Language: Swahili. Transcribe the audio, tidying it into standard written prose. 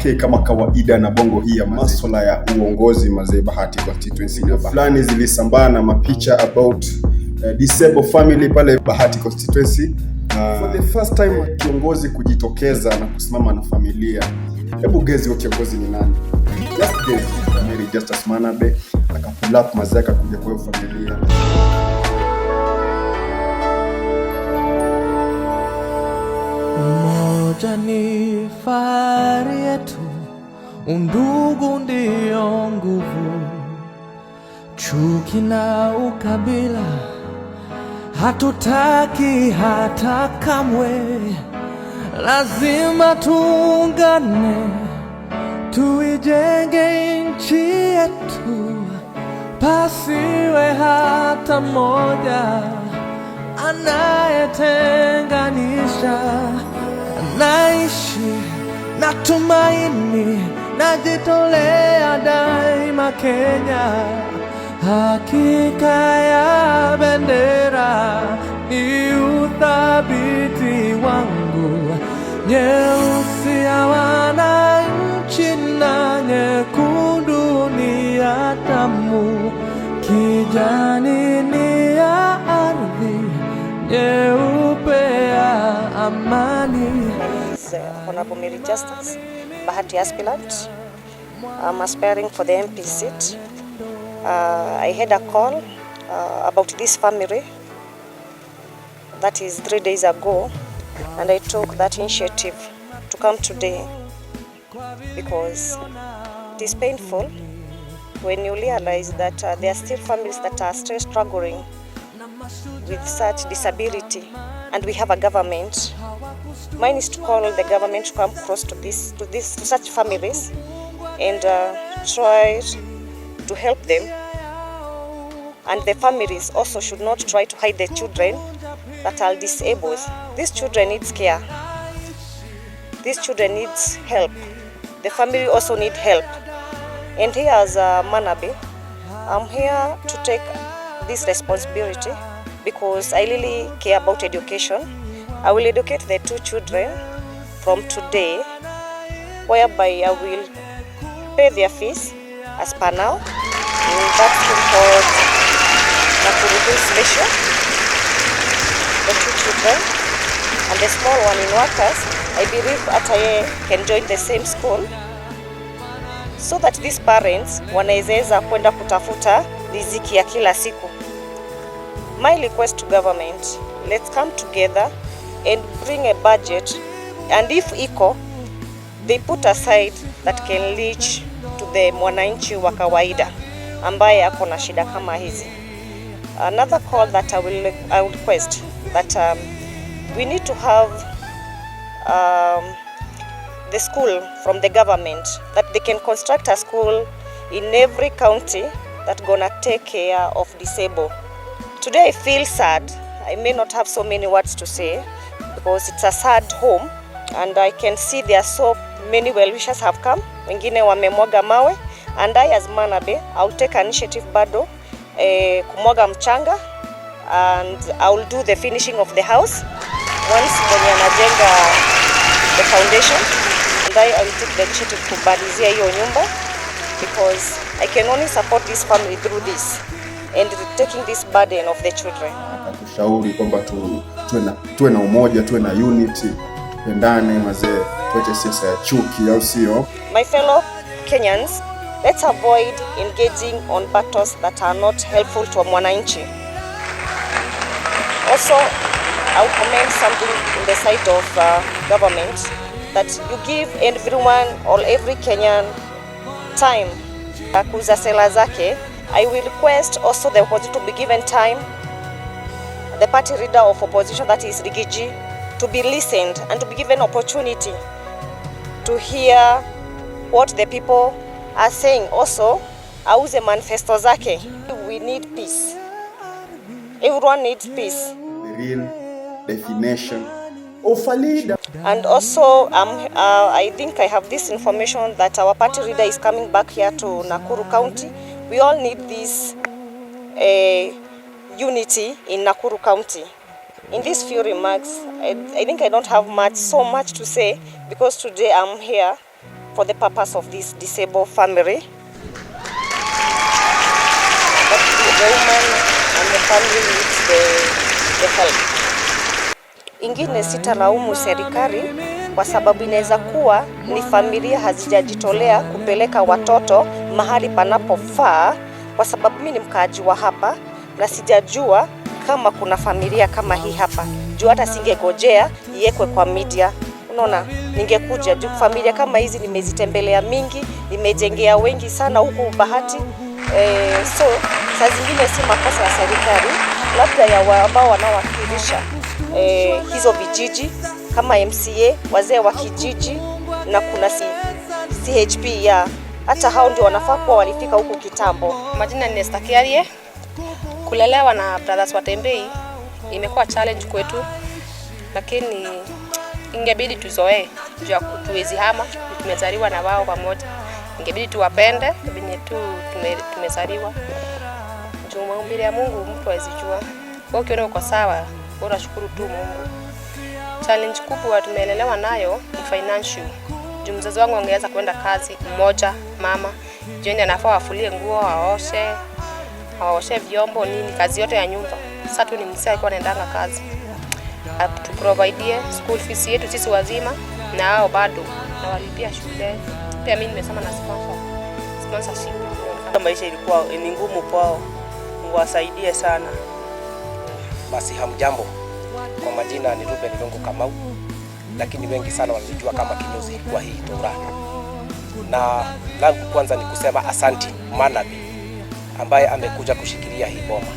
Okay, kama kawaida na bongo hii ya masuala ya uongozi mazee, Bahati constituency na fulani zilisambaa na mapicha about disabled family pale Bahati constituency. For the first time kiongozi kujitokeza na kusimama na familia. Hebu gezi wa kiongozi ni nani? Just gezi. Mary Justus Manabe akapull up mazee akakuja kwa familia. Umoja ni fahari yetu, undugu ndio nguvu, chuki na ukabila hatutaki hata kamwe. Lazima tuungane, tuijenge nchi yetu, pasiwe hata mmoja anayetenganisha. Naishi na tumaini, najitolea daima Kenya. Hakika ya bendera ni uthabiti wangu, nyeusi ya wananchi na nyekundu ni ya damu, kijani ni ya ardhi, nyeupe ya amani. Honorable Mary Justus, Bahati aspirant. I'm aspiring for the MP seat. I had a call about this family, that is 3 days ago, and I took that initiative to come today because it is painful when you realize that there are still families that are still struggling with such disability, and we have a government. Mine is to call the government to come close to such families and try to help them. And the families also should not try to hide the children that are disabled. These children need care. These children need help. The family also need help. And here as Manabe, I'm here to take this responsibility because I really care about education. I will educate the 2 children from today, whereby I will pay their fees as per now. That's called Nakuru Special. The 2 children and the small one in Workers, I believe Ataye can join the same school, so that these parents wanaweza kwenda kutafuta riziki ya kila siku. My request to government, let's come together and bring a budget, and if equal, they put aside that can reach to the mwananchi wa kawaida ambaye ako na shida kama hizi. Another call that I will request that we need to have the school from the government, that they can construct a school in every county that gonna take care of disabled. Today I feel sad. I may not have so many words to say because it's a sad home, and I can see there are so many well-wishers have come. Wengine wamemwaga mawe, and I as Manabe, I'll take an initiative bado kumwaga mchanga, and I'll do the finishing of the house once mwenye anajenga the foundation, and I will take the initiative kubalizia hiyo nyumba because I can only support this family through this and taking this burden of the children. Tushauri kwamba tuwe na umoja, tuwe na unity, pendane mazee, tuache siasa ya chuki, au sio? My fellow Kenyans, let's avoid engaging on battles that are not helpful to mwananchi. Also, I'll comment something in the side of government, that you give everyone or every Kenyan time kuuza sera zake. I will request also the opposition to be given time, the party leader of opposition, that is Rigiji, to be listened and to be given opportunity to hear what the people are saying. Also, auze manifesto zake. We need peace. Everyone needs peace. The real definition of a leader. And also, I think I have this information that our party leader is coming back here to Nakuru County. We all need this unity in Nakuru County. In these few remarks, I think I don't have so much to say, because today I'm here for the purpose of this disabled family. But the woman and the family needs the help. Ingine sitalaumu serikali kwa sababu inaweza kuwa ni familia hazijajitolea kupeleka watoto mahali panapofaa, kwa sababu mimi ni mkaaji wa hapa na sijajua kama kuna familia kama hii hapa. Juu hata singegojea iwekwe kwa media. Unaona, ningekuja juu familia kama hizi nimezitembelea mingi, nimejengea wengi sana huku Bahati. So saa zingine si makosa ya serikali, labda ya ambao wanaowakilisha hizo vijiji kama MCA, wazee wa kijiji na kuna CHP ya hata hao ndio wanafaa kuwa walifika huku kitambo. Majina ni Esther Kiarie. Kulelewa na brothers watembei imekuwa challenge kwetu, lakini ingebidi tuzoee juu ya kutuwezi hama, tumezaliwa na wao pamoja. Ingebidi tuwapende venye tu tumezaliwa. Juu maumbile ya Mungu mtu hawezi jua. Kwa hiyo uko sawa, bora shukuru tu Mungu. Challenge kubwa tumelelewa nayo ni financial. Juu mzazi wangu angeweza kwenda kazi mmoja, mama jioni anafaa afulie nguo, aoshe vyombo nini, kazi yote ya nyumba. Sasa tu ni msee alikuwa anaendanga kazi. To provide school fees yetu sisi wazima na hao bado na walipia shule. Pia mimi nimesema na sponsorship. Maisha ilikuwa ni ngumu kwao, wasaidie sana. Basi hamjambo, kwa majina ni Ruben Longo Kamau, lakini wengi sana wanajua kama kinyozi kwa hii Tora. Na langu kwanza ni kusema asanti Manabi ambaye amekuja kushikilia hii boma.